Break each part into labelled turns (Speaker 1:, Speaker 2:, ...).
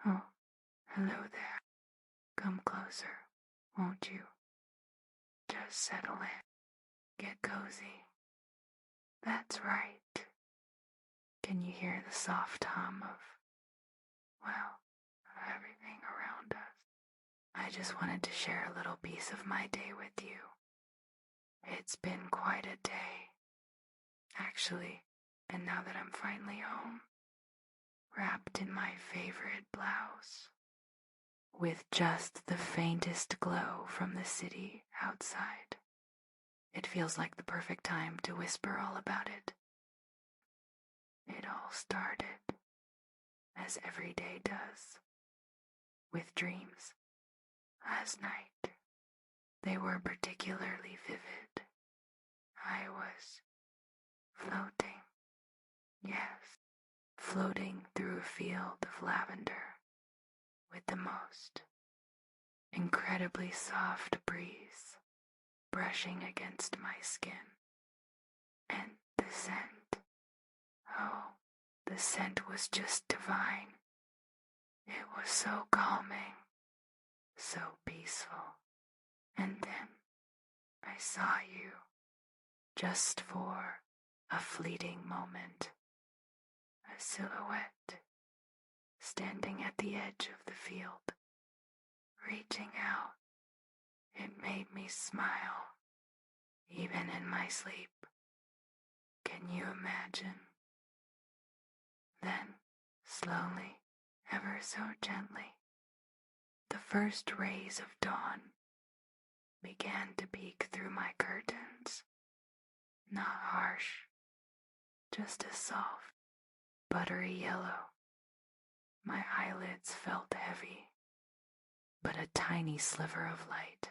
Speaker 1: Oh, hello there. Come closer, won't you? Just settle in. Get cozy. That's right. Can you hear the soft hum of, well, everything around us? I just wanted to share a little piece of my day with you. It's been quite a day, actually, and now that I'm finally home, wrapped in my favorite blouse, with just the faintest glow from the city outside, it feels like the perfect time to whisper all about it. It all started, as every day does, with dreams. Last night, they were particularly vivid. I was floating, yes, floating through a field of lavender with the most incredibly soft breeze brushing against my skin. And the scent, oh, the scent was just divine. It was so calming, so peaceful. And then I saw you, just for a fleeting moment, a silhouette, standing at the edge of the field, reaching out. It made me smile, even in my sleep. Can you imagine? Then, slowly, ever so gently, the first rays of dawn began to peek through my curtains. Not harsh, just a soft, buttery yellow. My eyelids felt heavy, but a tiny sliver of light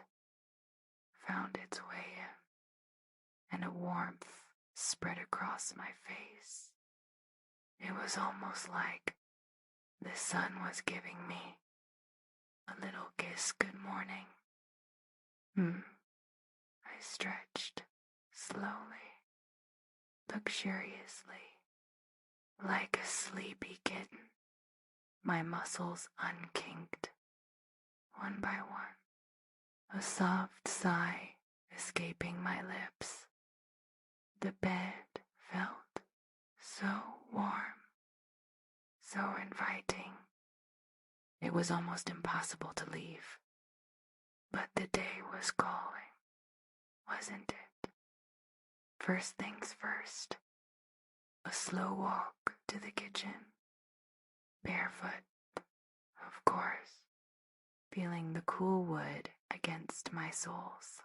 Speaker 1: found its way in, and a warmth spread across my face. It was almost like the sun was giving me a little kiss good morning. I stretched slowly, luxuriously, like a sleepy kitten, my muscles unkinked, one by one, a soft sigh escaping my lips. The bed felt so warm, so inviting. It was almost impossible to leave. But the day was calling, wasn't it? First things first, a slow walk to the kitchen, barefoot, of course, feeling the cool wood against my soles.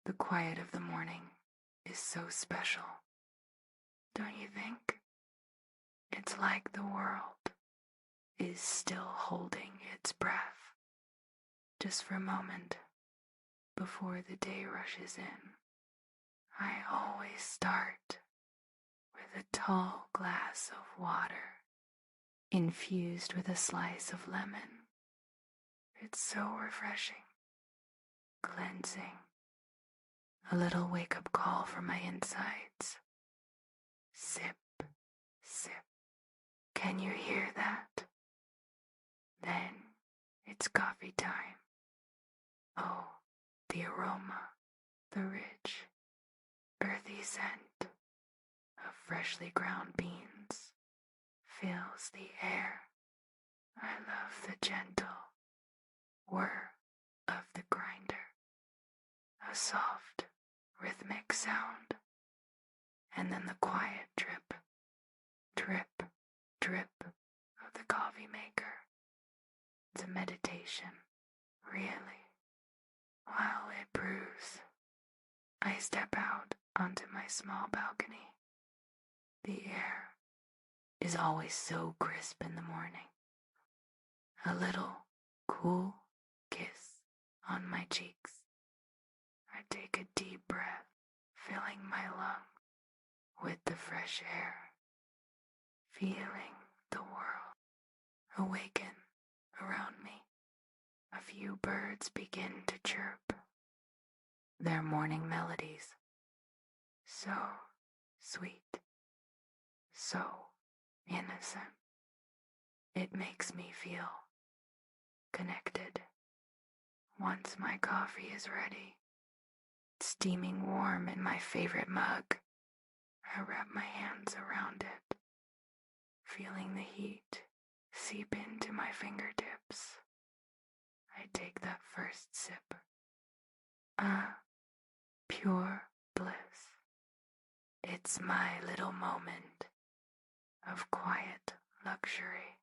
Speaker 1: The quiet of the morning is so special, don't you think? It's like the world is still holding its breath, just for a moment, before the day rushes in. I always start with a tall glass of water, infused with a slice of lemon. It's so refreshing, cleansing, a little wake-up call for my insides. Sip, sip. Can you hear that? Then it's coffee time. Oh, the aroma, the rich, earthy scent of freshly ground beans fills the air. I love the gentle whir of the grinder, a soft, rhythmic sound, and then the quiet drip, drip, drip of the coffee maker. It's a meditation, really. While it brews, I step out onto my small balcony. The air is always so crisp in the morning. A little cool kiss on my cheeks. I take a deep breath, filling my lungs with the fresh air, feeling the world awaken around me. A few birds begin to chirp, their morning melodies, so sweet, so innocent. It makes me feel connected. Once my coffee is ready, steaming warm in my favorite mug, I wrap my hands around it, feeling the heat seep into my fingertips. I take that first sip. Pure bliss. It's my little moment of quiet luxury,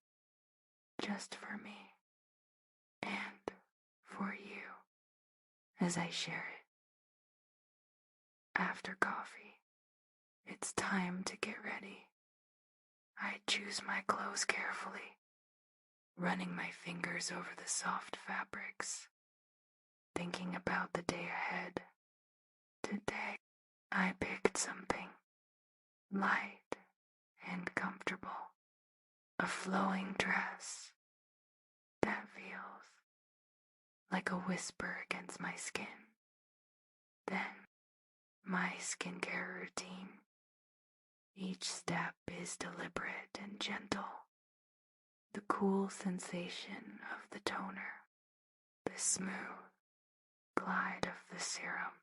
Speaker 1: just for me and for you as I share it. After coffee, it's time to get ready. I choose my clothes carefully, running my fingers over the soft fabrics, thinking about the day ahead. Today, I picked something light and comfortable, a flowing dress that feels like a whisper against my skin. Then, my skincare routine. Each step is deliberate and gentle. The cool sensation of the toner, the smooth glide of the serum,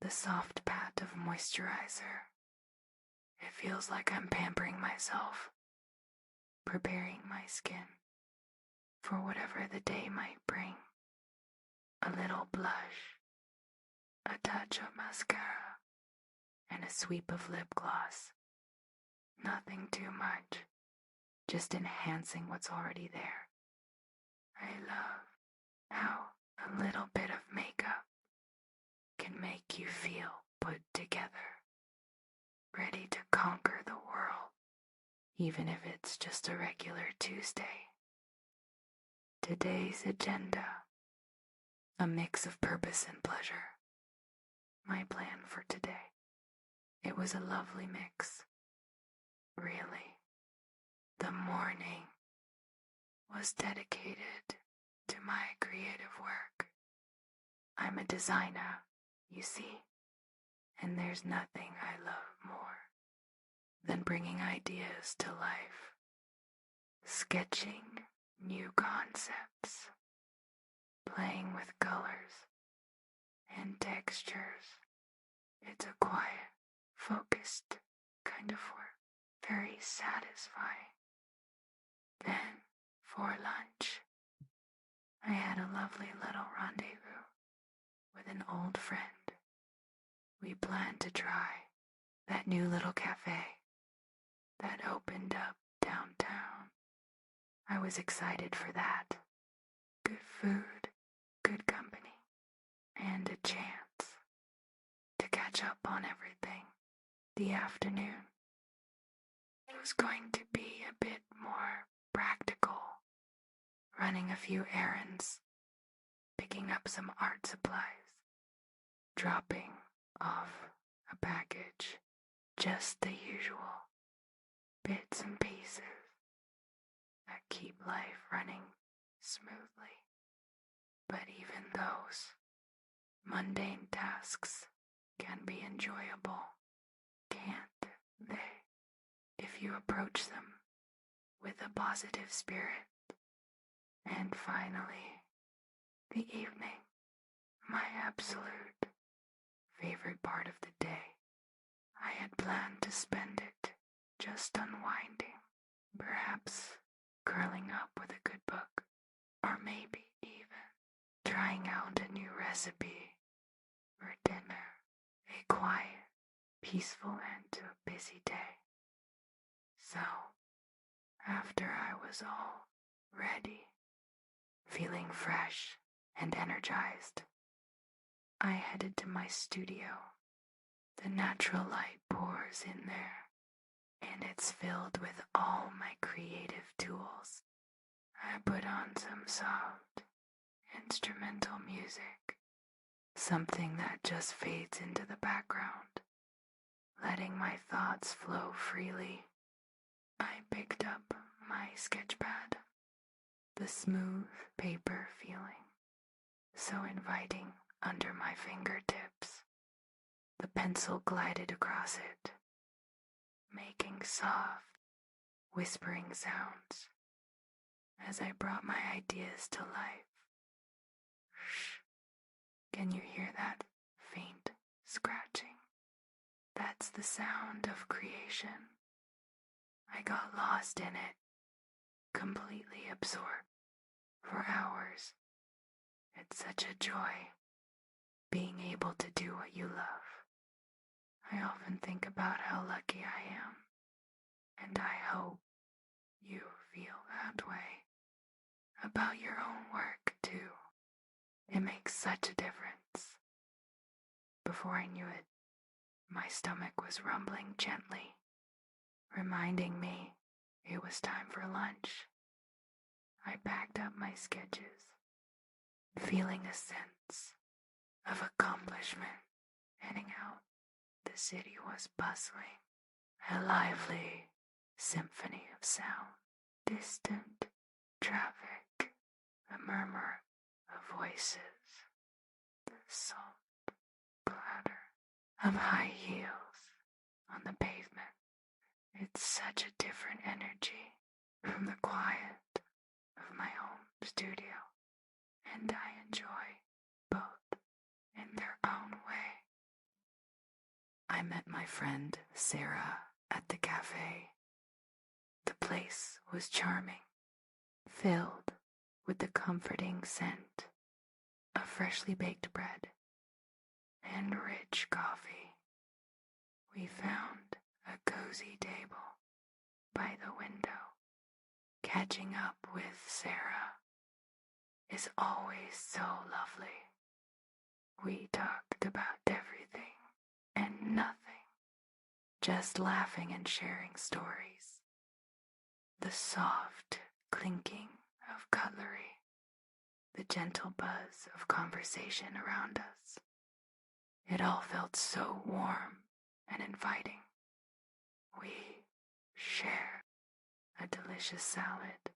Speaker 1: the soft pat of moisturizer. It feels like I'm pampering myself, preparing my skin for whatever the day might bring. A little blush, a touch of mascara, and a sweep of lip gloss. Nothing too much, just enhancing what's already there. I love how a little bit of makeup can make you feel put together, ready to conquer the world, even if it's just a regular Tuesday. Today's agenda, a mix of purpose and pleasure. My plan for today. It was a lovely mix. Really. The morning was dedicated to my creative work. I'm a designer, you see, and there's nothing I love more than bringing ideas to life, sketching new concepts, playing with colors and textures. It's a quiet, focused kind of work, very satisfying. Then, for lunch, I had a lovely little rendezvous with an old friend. We planned to try that new little cafe that opened up downtown. I was excited for that. Good food, good company, and a chance to catch up on everything. The afternoon, it was going to be a bit more practical, running a few errands, picking up some art supplies, dropping off a package, just the usual bits and pieces that keep life running smoothly. But even those mundane tasks can be enjoyable, can't they? If you approach them with a positive spirit. And finally, the evening, my absolute favorite part of the day. I had planned to spend it just unwinding, perhaps curling up with a good book, or maybe even trying out a new recipe for dinner, a quiet, peaceful end to a busy day. So, after I was all ready, feeling fresh and energized, I headed to my studio. The natural light pours in there, and it's filled with all my creative tools. I put on some soft, instrumental music, something that just fades into the background, letting my thoughts flow freely. I picked up my sketchpad, the smooth paper feeling, so inviting under my fingertips. The pencil glided across it, making soft, whispering sounds as I brought my ideas to life. Shh. Can you hear that faint scratching? That's the sound of creation. I got lost in it, completely absorbed for hours. It's such a joy being able to do what you love. I often think about how lucky I am, and I hope you feel that way about your own work too. It makes such a difference. Before I knew it, my stomach was rumbling gently, reminding me it was time for lunch. I packed up my sketches, feeling a sense of accomplishment. Heading out, the city was bustling, a lively symphony of sound, distant traffic, the murmur of voices, the soft clatter of high heels on the pavement. It's such a different energy from the quiet of my home studio, and I enjoy both in their own way. I met my friend Sarah at the cafe. The place was charming, filled with the comforting scent of freshly baked bread and rich coffee. We found a cozy table by the window. Catching up with Sarah is always so lovely. We talked about everything and nothing, just laughing and sharing stories. The soft clinking of cutlery, the gentle buzz of conversation around us. It all felt so warm and inviting. We shared a delicious salad,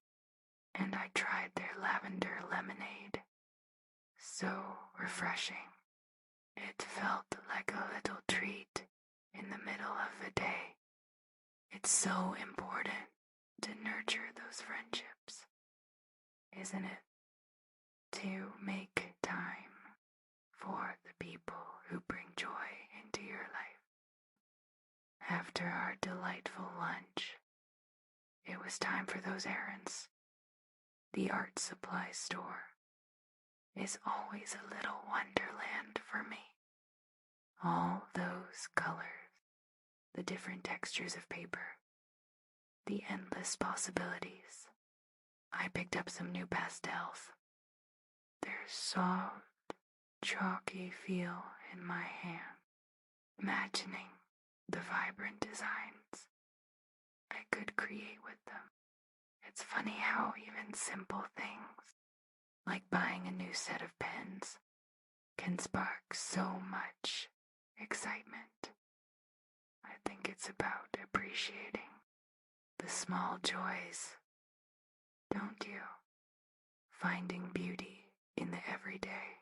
Speaker 1: and I tried their lavender lemonade. So refreshing. It felt like a little treat in the middle of the day. It's so important to nurture those friendships, isn't it? To make time for the people who bring joy into your life. After our delightful lunch, it was time for those errands. The art supply store is always a little wonderland for me. All those colors, the different textures of paper, the endless possibilities. I picked up some new pastels. Their soft, chalky feel in my hand, imagining the vibrant designs I could create with them. It's funny how even simple things, like buying a new set of pens, can spark so much excitement. I think it's about appreciating the small joys, don't you? Finding beauty in the everyday.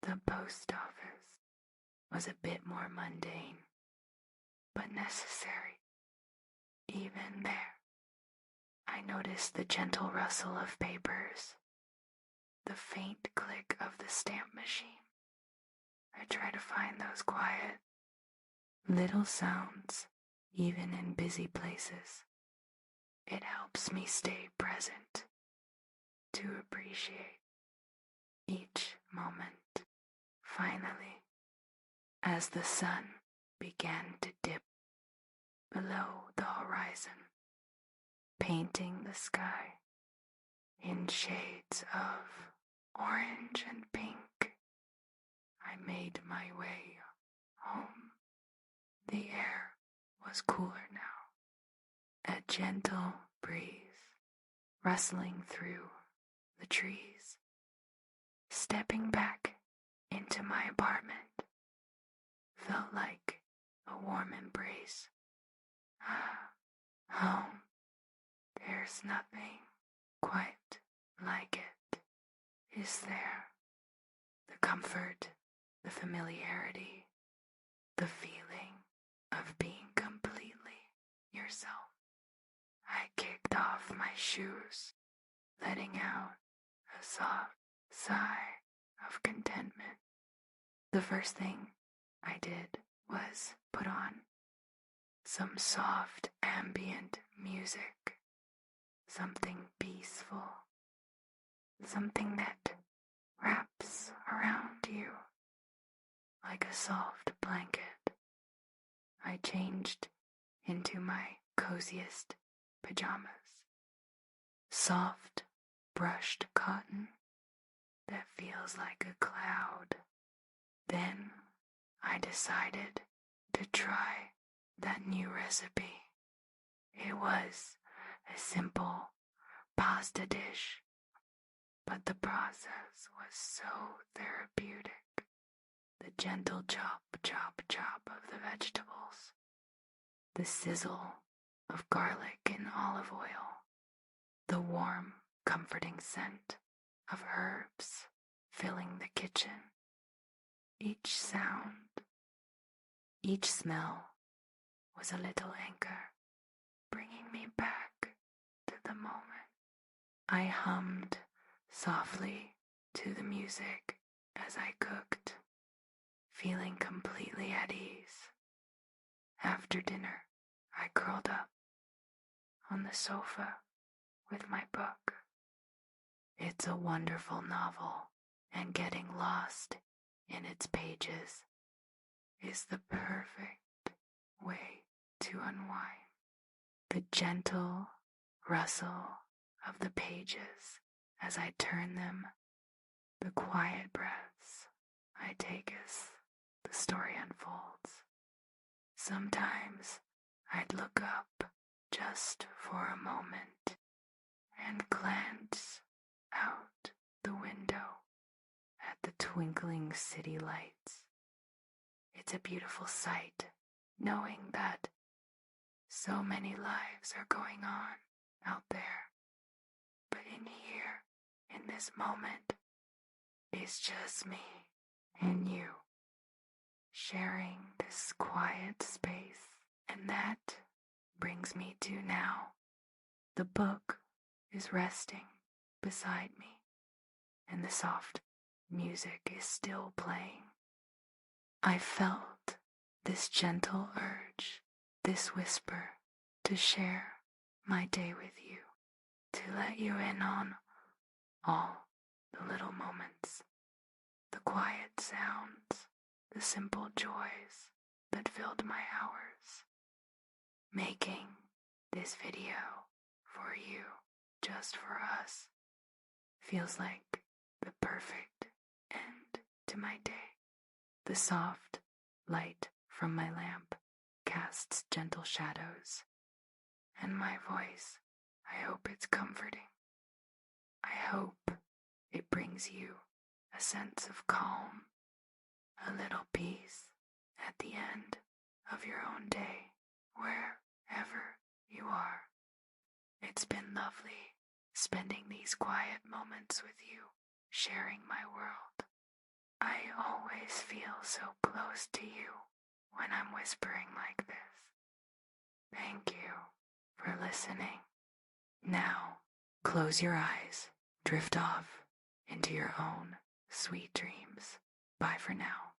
Speaker 1: The post office was a bit more mundane, but necessary. Even there, I noticed the gentle rustle of papers, the faint click of the stamp machine. I try to find those quiet, little sounds, even in busy places. It helps me stay present, to appreciate each moment. Finally, as the sun began to dip below the horizon, painting the sky in shades of orange and pink, I made my way home. The air was cooler now, a gentle breeze rustling through the trees. Stepping back into my apartment felt like a warm embrace. Home. There's nothing quite like it, is there? The comfort, the familiarity, the feeling of being completely yourself. I kicked off my shoes letting out a soft sigh of contentment. The first thing I did was put on some soft ambient music, something peaceful, something that wraps around you like a soft blanket. I changed into my coziest pajamas, soft brushed cotton that feels like a cloud. Then I decided to try that new recipe. It was a simple pasta dish, but the process was so therapeutic. The gentle chop, chop, chop of the vegetables, the sizzle of garlic and olive oil, the warm, comforting scent of herbs filling the kitchen. Each sound, each smell was a little anchor, bringing me back to the moment. I hummed softly to the music as I cooked, feeling completely at ease. After dinner, I curled up on the sofa with my book. It's a wonderful novel, and getting lost in its pages is the perfect way to unwind. The gentle rustle of the pages as I turn them, the quiet breaths I take as the story unfolds. Sometimes I'd look up just for a moment and glance out the window at the twinkling city lights. It's a beautiful sight, knowing that so many lives are going on out there. But in here, in this moment, it's just me and you, sharing this quiet space. And that brings me to now. The book is resting beside me, and the soft music is still playing. I felt this gentle urge, this whisper, to share my day with you, to let you in on all the little moments, the quiet sounds, the simple joys that filled my hours. Making this video for you, just for us, feels like the perfect end to my day. The soft light from my lamp casts gentle shadows, and my voice, I hope it's comforting. I hope it brings you a sense of calm, a little peace at the end of your own day, wherever you are. It's been lovely spending these quiet moments with you, sharing my world. I always feel so close to you when I'm whispering like this. Thank you for listening. Now, close your eyes, drift off into your own sweet dreams. Bye for now.